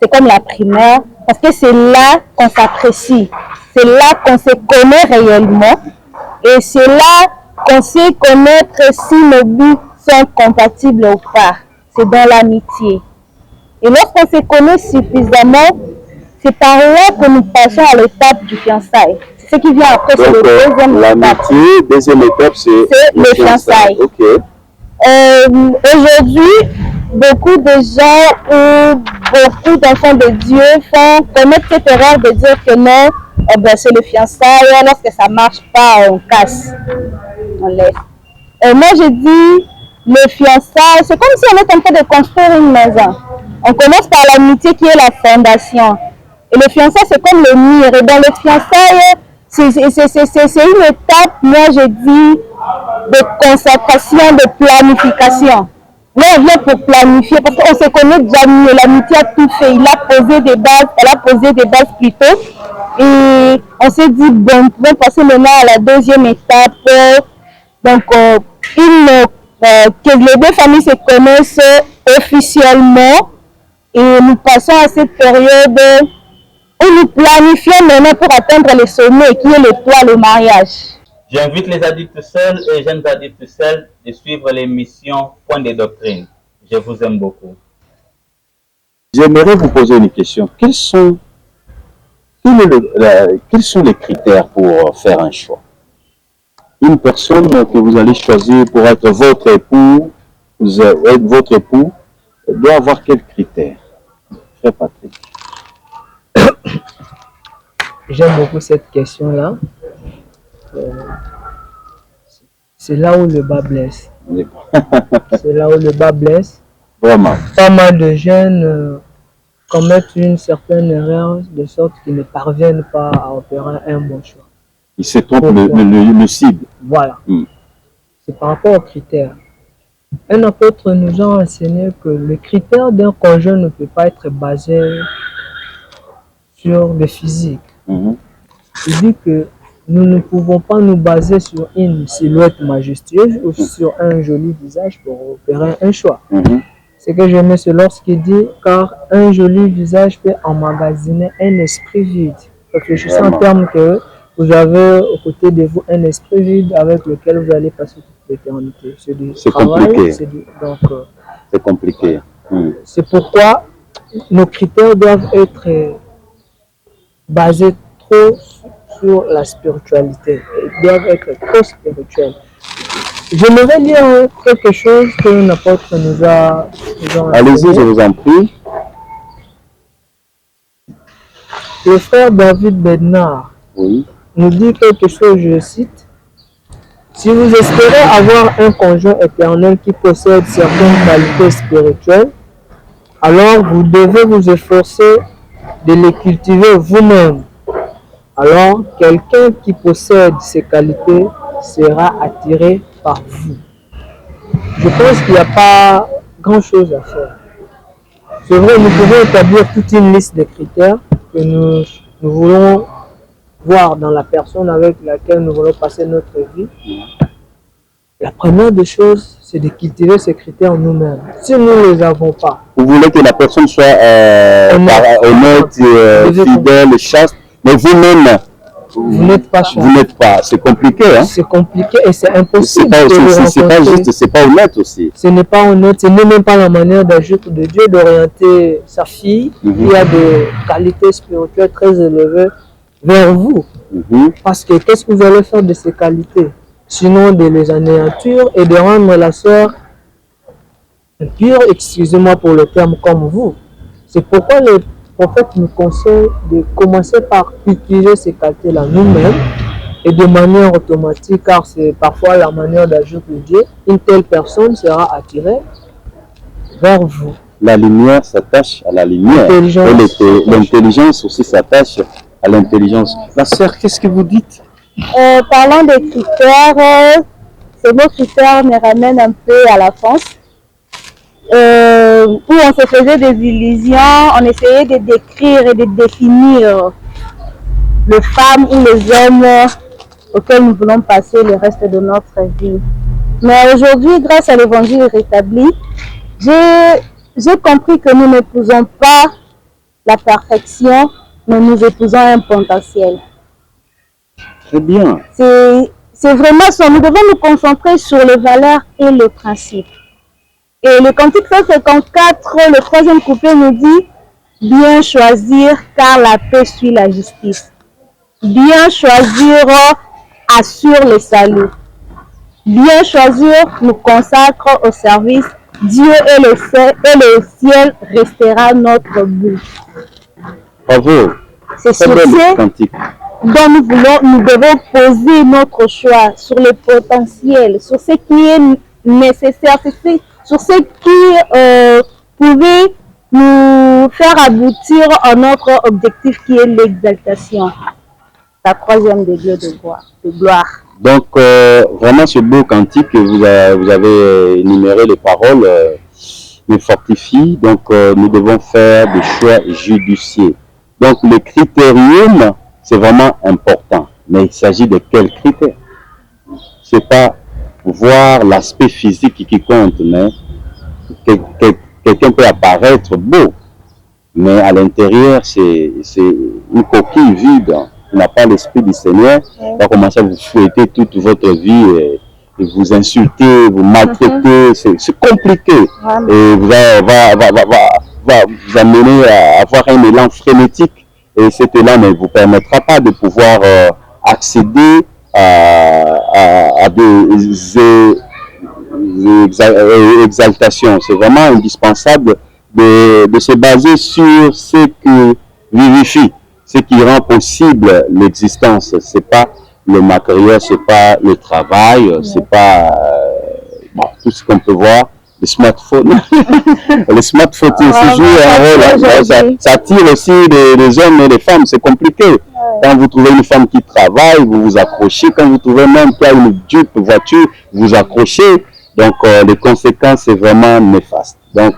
C'est comme la primaire, parce que c'est là qu'on s'apprécie. C'est là qu'on se connaît réellement. Et c'est là qu'on sait connaître si nos buts sont compatibles ou pas. C'est dans l'amitié. Et lorsqu'on se connaît suffisamment, c'est par là que nous passons à l'étape du fiançailles. C'est ce qui vient après, c'est le deuxième étape. L'amitié, deuxième étape, c'est le fiançailles. Okay. Aujourd'hui, beaucoup de gens ou beaucoup d'enfants de Dieu commettent cette erreur de dire que non, c'est le fiançailles, lorsque ça ne marche pas, on casse, on laisse. Moi, je dis, le fiançailles, c'est comme si on est en train de construire une maison. On commence par l'amitié qui est la fondation. Et le fiançailles, c'est comme le mur. Et dans le fiançailles, c'est une étape, moi je dis, de consacration, de planification. Là, on vient pour planifier, parce qu'on se connaît déjà mieux. L'amitié a tout fait. Il a posé des bases, elle a posé des bases plutôt. Et on s'est dit, bon, nous pouvons passer maintenant à la deuxième étape. Donc, que les deux familles se connaissent officiellement. Et nous passons à cette période où nous planifions maintenant pour atteindre le sommet, qui est le toit, le mariage. J'invite les adultes seuls et jeunes adultes seuls de suivre l'émission Point de doctrine. Je vous aime beaucoup. J'aimerais vous poser une question. Quels sont les critères pour faire un choix? Une personne que vous allez choisir pour être votre époux, doit avoir quels critères? Frère Patrick. J'aime beaucoup cette question-là. C'est là où le bas blesse. C'est là où le bas blesse. Vraiment. Pas mal de jeunes commettent une certaine erreur de sorte qu'ils ne parviennent pas à opérer un bon choix. Ils se trompent le cible. Voilà. C'est par rapport aux critères. Un apôtre nous a enseigné que le critère d'un conjoint ne peut pas être basé sur le physique. Il dit que nous ne pouvons pas nous baser sur une silhouette majestueuse ou sur un joli visage pour opérer un choix. Ce que j'aime, c'est lorsqu'il dit « car un joli visage peut emmagasiner un esprit vide ». Réfléchissez en termes que vous avez aux côtés de vous un esprit vide avec lequel vous allez passer toute l'éternité. C'est du travail. C'est compliqué. C'est pourquoi nos critères doivent être basés trop sur la spiritualité. Ils doivent être trop spirituels. J'aimerais lire quelque chose que l'apôtre nous a Allez-y, je vous en prie. Le frère David Bednar nous dit quelque chose, je cite. Si vous espérez avoir un conjoint éternel qui possède certaines qualités spirituelles, alors vous devez vous efforcer de les cultiver vous-même. Alors, quelqu'un qui possède ces qualités sera attiré par vous. Je pense qu'il n'y a pas grand-chose à faire. C'est vrai, nous pouvons établir toute une liste de critères que nous voulons voir dans la personne avec laquelle nous voulons passer notre vie. La première des choses, c'est de cultiver ces critères nous-mêmes. Si nous ne les avons pas. Vous voulez que la personne soit honnête, fidèle, chaste, mais vous-même, vous n'êtes pas chaste. Vous n'êtes pas. C'est compliqué, hein? C'est compliqué et c'est impossible. C'est pas juste, c'est pas honnête aussi. Ce n'est pas honnête, ce n'est même pas la manière d'agir de Dieu d'orienter sa fille qui a des qualités spirituelles très élevées vers vous. Parce que qu'est-ce que vous allez faire de ces qualités? Sinon de les anéantir et de rendre la sœur pure, excusez-moi pour le terme, comme vous. C'est pourquoi le prophète nous conseille de commencer par cultiver ces qualités-là nous-mêmes et de manière automatique, car c'est parfois la manière d'agir de Dieu. Une telle personne sera attirée vers vous. La lumière s'attache à la lumière. L'intelligence aussi s'attache à l'intelligence. La sœur, qu'est-ce que vous dites? Parlant des critères, ces beaux critères me ramènent un peu à la France, où on se faisait des illusions, on essayait de décrire et de définir les femmes ou les hommes auxquels nous voulons passer le reste de notre vie. Mais aujourd'hui, grâce à l'évangile rétabli, j'ai compris que nous n'épousons pas la perfection, mais nous épousons un potentiel. Très bien. C'est vraiment ça. Nous devons nous concentrer sur les valeurs et les principes. Et le cantique 154, le troisième couplet nous dit « Bien choisir, car la paix suit la justice. Bien choisir assure le salut. Bien choisir nous consacre au service. Dieu et le ciel restera notre but. » Bravo. C'est sur ce dont nous devons poser notre choix, sur le potentiel, sur ce qui est nécessaire, sur ce qui pouvait nous faire aboutir à notre objectif qui est l'exaltation, la troisième degré de gloire. Donc, vraiment, ce beau cantique, vous avez énuméré les paroles me fortifie. Donc, nous devons faire des choix judicieux. Donc, le critérium, c'est vraiment important. Mais il s'agit de quels critères? C'est pas voir l'aspect physique qui compte, mais quelqu'un peut apparaître beau, mais à l'intérieur, c'est une coquille vide. Il n'a pas l'esprit du Seigneur. Il va commencer à vous fouetter toute votre vie et vous insulter, vous maltraiter. C'est compliqué. Et va vous amener à avoir un élan frénétique. Et cet élan ne vous permettra pas de pouvoir accéder à des exaltations. C'est vraiment indispensable de se baser sur ce qui vivifie, ce qui rend possible l'existence. C'est pas le matériel, c'est pas le travail, c'est pas tout ce qu'on peut voir. Le smartphone, le smartphone aussi joue un rôle. Ça attire aussi les hommes et les femmes. C'est compliqué. Quand vous trouvez une femme qui travaille, vous vous accrochez. Quand vous trouvez même qu'il y a une Jeep voiture, vous vous accrochez. Donc, les conséquences, c'est vraiment néfaste. Donc,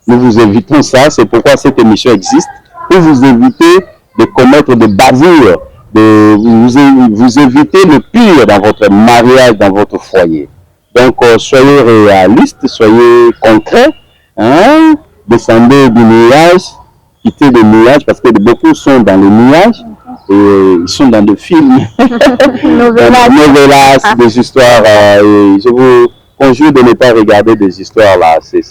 nous vous évitons ça. C'est pourquoi cette émission existe. Pour vous éviter de commettre des bavures, de vous éviter le pire dans votre mariage, dans votre foyer. Donc, soyez réalistes, soyez concrets. Hein? Descendez du nuage, quittez le nuage, parce que beaucoup sont dans le nuage. Et ils sont dans des films, novelas, des histoires. Et je vous conjure de ne pas regarder des histoires là. C'est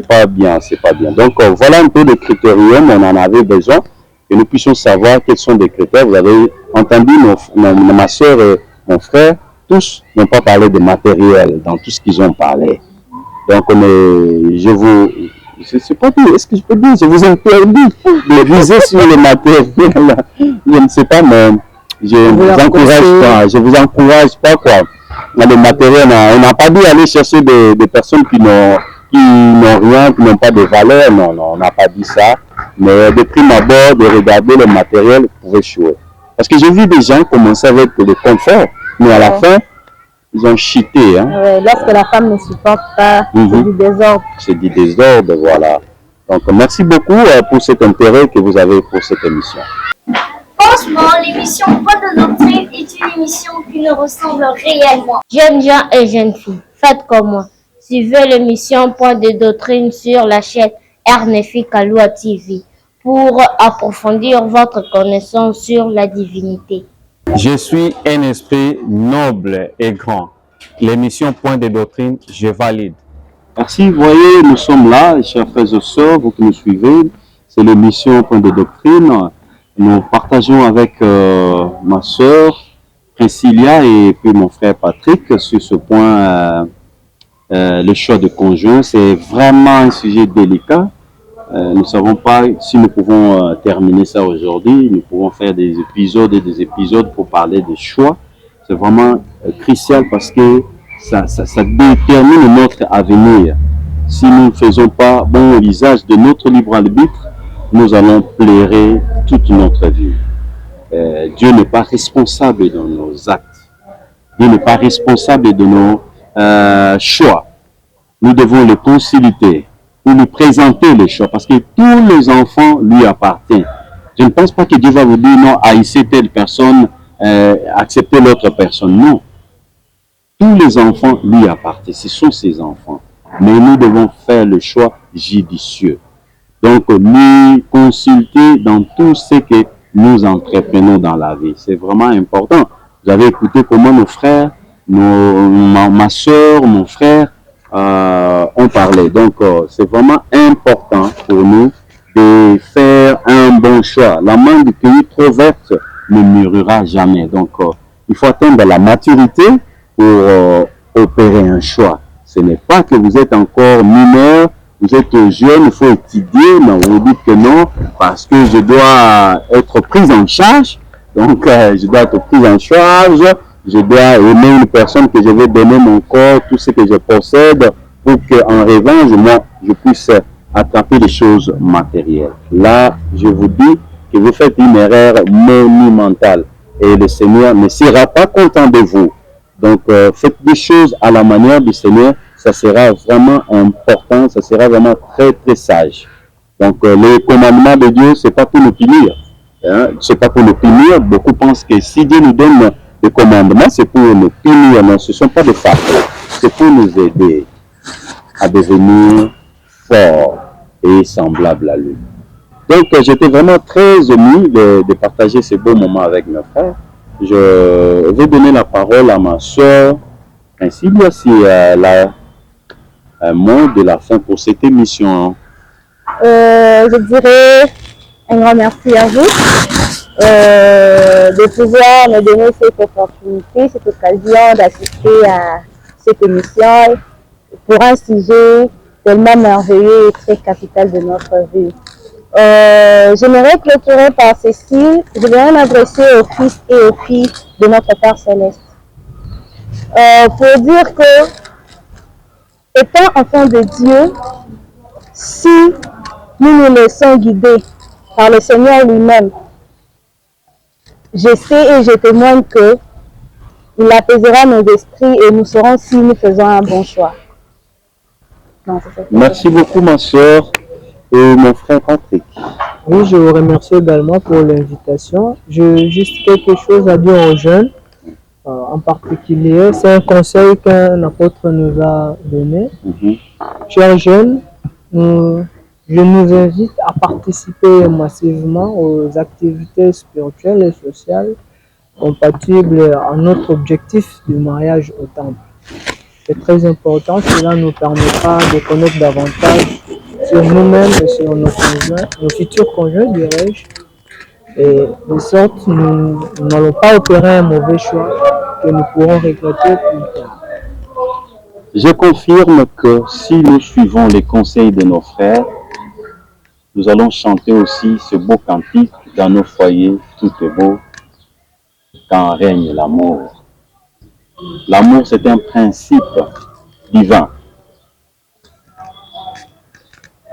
pas bien, c'est pas bien. Donc voilà un peu de critériums. On en avait besoin que nous puissions savoir quels sont les critères. Vous avez entendu ma soeur et mon frère, tous n'ont pas parlé de matériel dans tout ce qu'ils ont parlé. Donc je sais pas dire, est-ce que je peux dire, je vous interdis de viser sur le matériel. Je ne sais pas, mais je vous encourage pas quoi. Le matériel, on n'a pas dit aller chercher des personnes qui n'ont rien, qui n'ont pas de valeur. Non, on n'a pas dit ça. Mais de prime abord, de regarder le matériel, vous pouvez échouer. Parce que j'ai vu des gens commencer avec le confort, mais à la fin, ils ont cheaté. Hein. Lorsque la femme ne supporte pas, c'est du désordre. C'est du désordre, voilà. Donc, merci beaucoup pour cet intérêt que vous avez pour cette émission. Franchement, l'émission Point de Doctrine est une émission qui nous ressemble réellement. Jeunes gens et jeunes filles, faites comme moi. Suivez l'émission Point de Doctrine sur la chaîne RNFI Kaloua TV pour approfondir votre connaissance sur la divinité. Je suis un esprit noble et grand. L'émission Point de Doctrine, je valide. Merci, vous voyez, nous sommes là, chers frères et sœurs, vous qui nous suivez. C'est l'émission Point de Doctrine. Nous partageons avec ma sœur Priscilla et puis mon frère Patrick sur ce point, le choix de conjoint. C'est vraiment un sujet délicat. Nous ne savons pas si nous pouvons terminer ça aujourd'hui. Nous pouvons faire des épisodes et des épisodes pour parler des choix. C'est vraiment crucial parce que ça détermine notre avenir. Si nous ne faisons pas bon usage de notre libre arbitre, nous allons pleurer toute notre vie. Dieu n'est pas responsable de nos actes. Dieu n'est pas responsable de nos choix. Nous devons les consulter ou lui présenter les choix parce que tous les enfants lui appartiennent. Je ne pense pas que Dieu va vous dire non, haïssez telle personne, acceptez l'autre personne. Non. Tous les enfants lui appartiennent. Ce sont ses enfants. Mais nous devons faire le choix judicieux. Donc, lui consulter dans tout ce que nous entreprenons dans la vie. C'est vraiment important. Vous avez écouté comment nos frères, ma soeur, mon frère ont parlé. Donc, c'est vraiment important pour nous de faire un bon choix. La main du pays trop verte ne mûrira jamais. Donc, il faut atteindre la maturité pour opérer un choix. Ce n'est pas que vous êtes encore mineur, vous êtes jeune, il faut étudier, mais vous dites que non, parce que je dois être pris en charge. Donc, je dois être pris en charge, je dois aimer une personne que je vais donner mon corps, tout ce que je possède, pour qu'en revanche, moi, je puisse attraper les choses matérielles. Là, je vous dis que vous faites une erreur monumentale et le Seigneur ne sera pas content de vous. Donc, faites des choses à la manière du Seigneur, ça sera vraiment important, ça sera vraiment très, très sage. Donc, les commandements de Dieu, c'est pas pour nous punir. Hein? C'est pas pour nous punir. Beaucoup pensent que si Dieu nous donne des commandements, c'est pour nous punir. Non, ce ne sont pas des fardeaux. C'est pour nous aider à devenir forts et semblables à lui. Donc, j'étais vraiment très ému de partager ce beau moment avec mes frères. Je vais donner la parole à ma soeur. Ainsi, il y a si un mot de la fin pour cette émission. Je dirais un grand merci à vous de pouvoir me donner cette opportunité, cette occasion d'assister à cette émission pour un sujet tellement merveilleux et très capital de notre vie. J'aimerais clôturer par ceci. Je voudrais m'adresser au Fils et aux filles de notre Père Céleste pour dire que, étant enfants de Dieu, si nous nous laissons guider par le Seigneur lui-même, je sais et je témoigne que il apaisera nos esprits et nous saurons si nous faisons un bon choix. Non, merci beaucoup, ma soeur et mon frère Patrick. Oui, je vous remercie également pour l'invitation. J'ai juste quelque chose à dire aux jeunes. En particulier, c'est un conseil qu'un apôtre nous a donné. Chers jeunes, je nous invite à participer massivement aux activités spirituelles et sociales compatibles à notre objectif du mariage au temple. C'est très important, cela nous permettra de connaître davantage sur nous-mêmes et sur nos conjoints, nos futurs conjoints, dirais-je. Et de sorte, nous n'allons pas opérer un mauvais choix que nous pourrons regretter plus tard. Je confirme que si nous suivons les conseils de nos frères, nous allons chanter aussi ce beau cantique dans nos foyers, tout est beau, quand règne l'amour. L'amour, c'est un principe divin.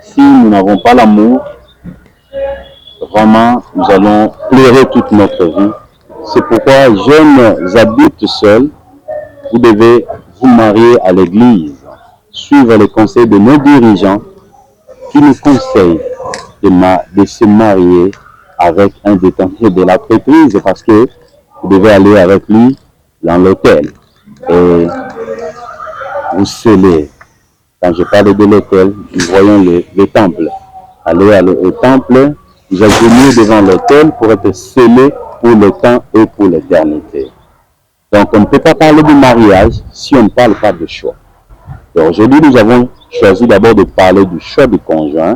Si nous n'avons pas l'amour, vraiment, nous allons pleurer toute notre vie. C'est pourquoi, jeunes adultes seuls, vous devez vous marier à l'église, suivre les conseils de nos dirigeants qui nous conseillent de se marier avec un détenu de l'entreprise parce que vous devez aller avec lui dans l'hôtel et vous scellez. Quand je parle de l'hôtel, nous voyons le temple. Allez au temple, vous agenouillez devant l'hôtel pour être scellé pour le temps et pour l'éternité. Donc on ne peut pas parler de mariage si on ne parle pas de choix. Aujourd'hui, nous avons choisi d'abord de parler du choix du conjoint.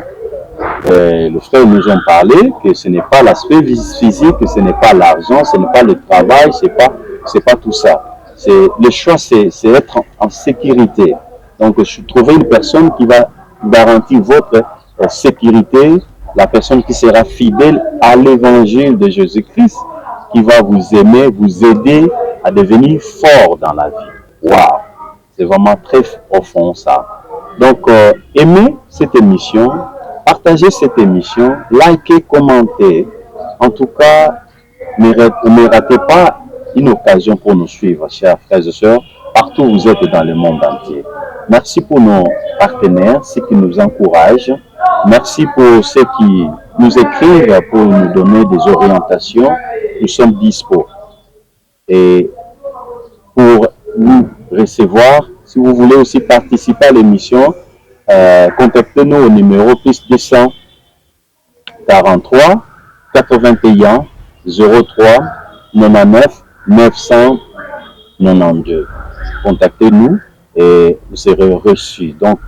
Le frère nous a parlé que ce n'est pas l'aspect physique, ce n'est pas l'argent, ce n'est pas le travail, c'est pas tout ça. Le choix, c'est être en sécurité. Donc, trouver une personne qui va garantir votre sécurité, la personne qui sera fidèle à l'évangile de Jésus-Christ, qui va vous aimer, vous aider à devenir fort dans la vie. Waouh! C'est vraiment très profond ça. Donc, aimez cette émission, partagez cette émission, likez, commentez. En tout cas, ne ratez pas une occasion pour nous suivre, chers frères et sœurs, partout où vous êtes dans le monde entier. Merci pour nos partenaires, ceux qui nous encouragent. Merci pour ceux qui nous écrivent pour nous donner des orientations. Nous sommes dispo. Et pour nous recevoir, si vous voulez aussi participer à l'émission, contactez-nous au numéro plus 243 81 03 99 992. Contactez-nous et vous serez reçus. Donc,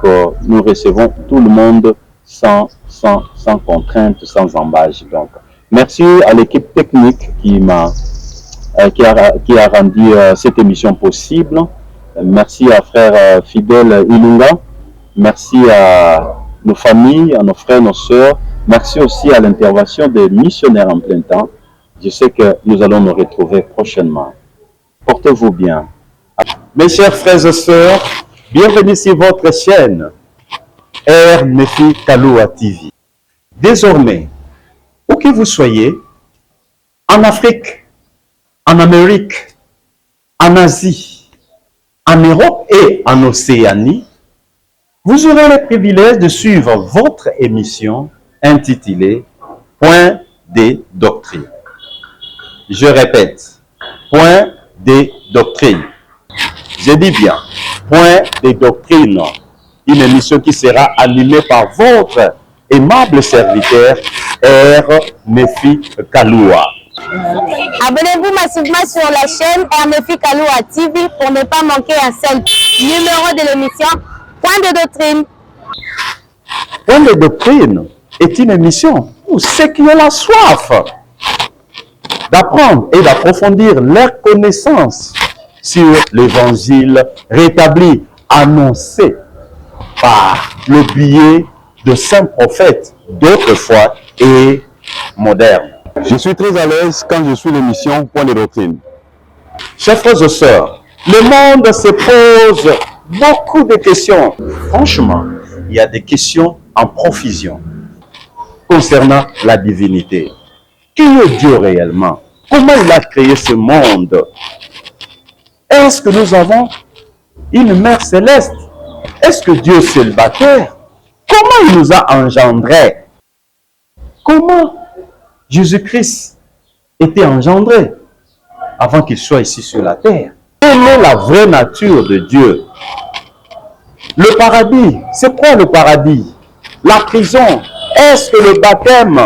nous recevons tout le monde sans contrainte, sans embâche. Donc, merci à l'équipe technique qui a rendu cette émission possible. Merci à frère Fidèle Ilunga. Merci à nos familles, à nos frères, nos sœurs. Merci aussi à l'intervention des missionnaires en plein temps. Je sais que nous allons nous retrouver prochainement. Portez-vous bien. Mes chers frères et sœurs, bienvenue sur votre chaîne RNFI Kaloua TV. Désormais, où que vous soyez, en Afrique, en Amérique, en Asie, en Europe et en Océanie, vous aurez le privilège de suivre votre émission intitulée Point des doctrines. Je répète, Point des doctrines. Je dis bien, Point des doctrines. Une émission qui sera animée par votre aimable serviteur, R. Nefi Kaloua. Abonnez-vous massivement sur la chaîne RNFI Kaloua TV pour ne pas manquer un seul numéro de l'émission Point de doctrine. Point de doctrine est une émission pour ceux qui ont la soif d'apprendre et d'approfondir leur connaissance sur l'évangile rétabli, annoncé par le biais de saints prophètes d'autrefois et modernes. Je suis très à l'aise quand je suis l'émission Point de doctrine. Chers frères et sœurs, le monde se pose beaucoup de questions. Franchement, il y a des questions en profusion concernant la divinité. Qui est Dieu réellement? Comment il a créé ce monde? Est-ce que nous avons une mère céleste? Est-ce que Dieu est célibataire? Comment il nous a engendrés? Comment Jésus-Christ était engendré avant qu'il soit ici sur la terre? Quelle est la vraie nature de Dieu? Le paradis, c'est quoi le paradis? La prison, est-ce que le baptême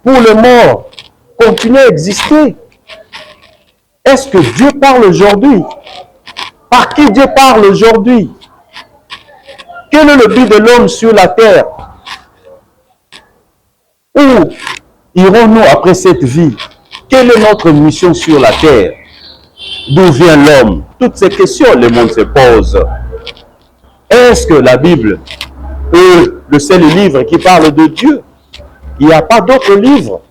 pour les morts continue à exister? Est-ce que Dieu parle aujourd'hui? Par qui Dieu parle aujourd'hui? Quel est le but de l'homme sur la terre? Où irons-nous après cette vie? Quelle est notre mission sur la terre? D'où vient l'homme? Toutes ces questions, le monde se pose. Est-ce que la Bible est le seul livre qui parle de Dieu? Il n'y a pas d'autres livres.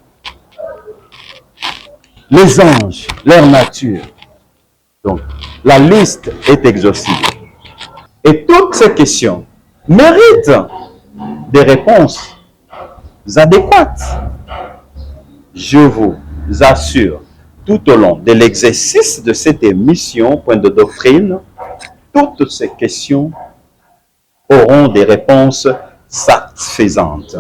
Les anges, leur nature. Donc, la liste est exhaustive. Et toutes ces questions méritent des réponses adéquates. Je vous assure, tout au long de l'exercice de cette émission, Point de doctrine, toutes ces questions auront des réponses satisfaisantes.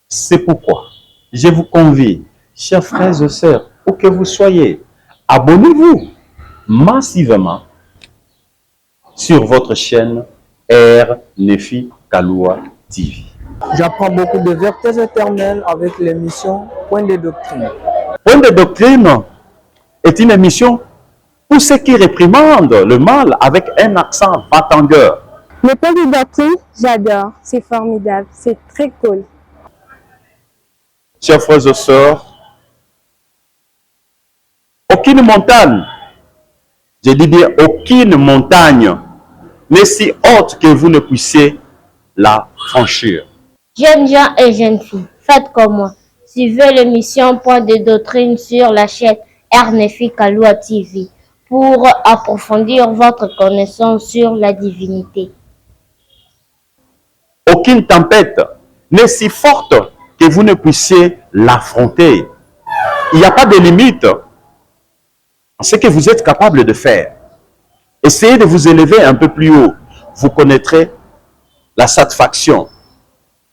C'est pourquoi je vous convie, chers frères et sœurs, où que vous soyez, abonnez-vous massivement sur votre chaîne R. Nefi Kaloua TV. J'apprends beaucoup de vérités éternelles avec l'émission Point de doctrine. Point de doctrine est une émission pour ceux qui réprimandent le mal avec un accent batangeur. Le Point de doctrine, j'adore. C'est formidable. C'est très cool. Chers frères et sœurs, aucune montagne, je dis bien aucune montagne, n'est si haute que vous ne puissiez la franchir. Jeunes gens et jeunes filles, faites comme moi. Suivez l'émission Point de doctrine sur la chaîne RNFI Kaloua TV pour approfondir votre connaissance sur la divinité. Aucune tempête n'est si forte que vous ne puissiez l'affronter. Il n'y a pas de limite à ce que vous êtes capable de faire. Essayez de vous élever un peu plus haut. Vous connaîtrez la satisfaction,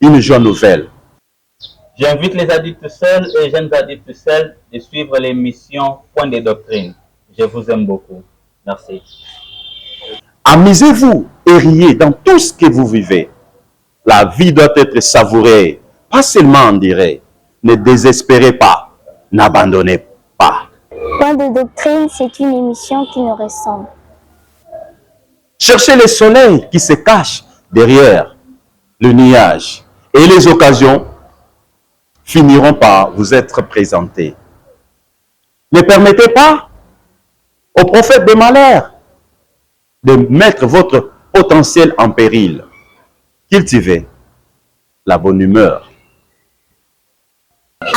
une joie nouvelle. J'invite les adultes seuls et jeunes adultes seuls de suivre l'émission Point de doctrine. Je vous aime beaucoup. Merci. Amusez-vous et riez dans tout ce que vous vivez. La vie doit être savourée, pas seulement en direct. Ne désespérez pas, n'abandonnez pas. Point de doctrine, c'est une émission qui nous ressemble. Cherchez le soleil qui se cache derrière le nuage et les occasions finiront par vous être présentées. Ne permettez pas au prophète de malheur de mettre votre potentiel en péril. Cultivez la bonne humeur.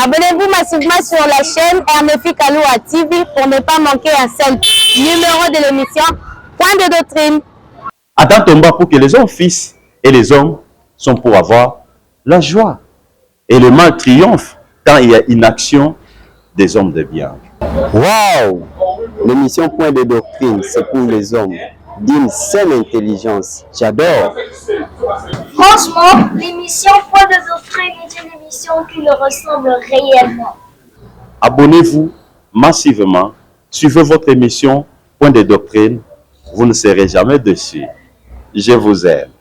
Abonnez-vous massivement sur la chaîne RNFI Kaloua TV pour ne pas manquer un seul numéro de l'émission Point de doctrine. Adam tomba pour que les hommes fissent et les hommes sont pour avoir la joie. Et le mal triomphe quand il y a une action des hommes de bien. Waouh! L'émission Point de doctrine, c'est pour les hommes d'une saine intelligence. J'adore. Franchement, l'émission Point de doctrine est une émission qui le ressemble réellement. Abonnez-vous massivement. Suivez votre émission Point de doctrine. Vous ne serez jamais déçus. Je vous aime.